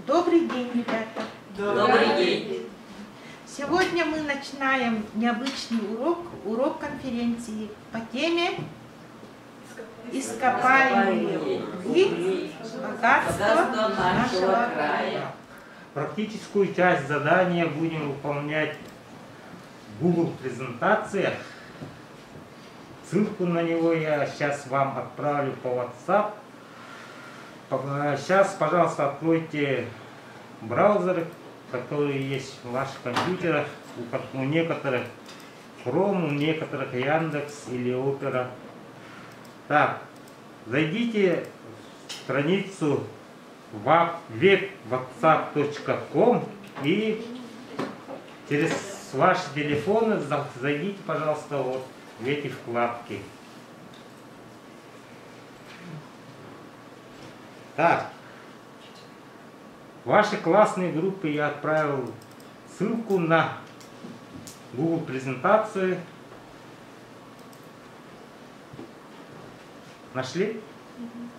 Добрый день, ребята! Добрый день! Сегодня мы начинаем необычный урок конференции по теме «Ископаемые угли, богатство нашего края». Практическую часть задания будем выполнять в Google презентациях. Ссылку на него я сейчас вам отправлю по WhatsApp. Сейчас, пожалуйста, откройте браузеры, которые есть в ваших компьютерах. У некоторых Chrome, у некоторых Яндекс или Opera. Так, зайдите в страницу web.whatsapp.com и через ваши телефоны зайдите, пожалуйста, вот в эти вкладки. Так, в вашей классной группе я отправил ссылку на Google презентацию. Нашли?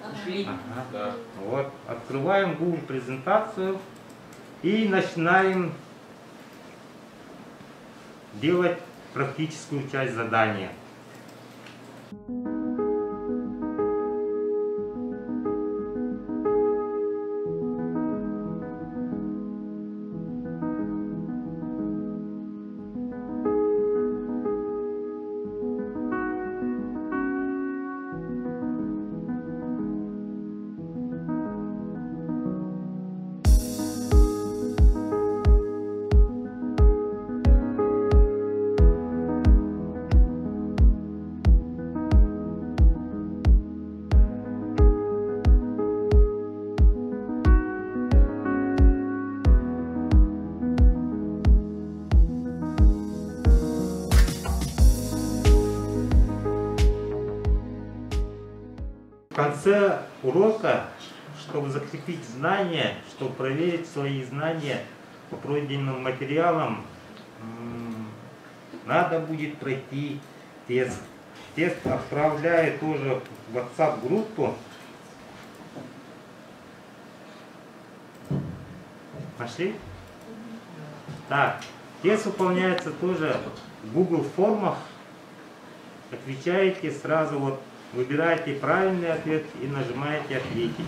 Нашли. Ага. Да. Вот, открываем Google презентацию и начинаем делать практическую часть задания. В конце урока, чтобы закрепить знания, чтобы проверить свои знания по пройденным материалам, надо будет пройти тест. Тест отправляю тоже в WhatsApp-группу. Нашли? Так, тест выполняется тоже в Google формах. Отвечаете сразу, вот выбираете правильный ответ и нажимаете «Ответить».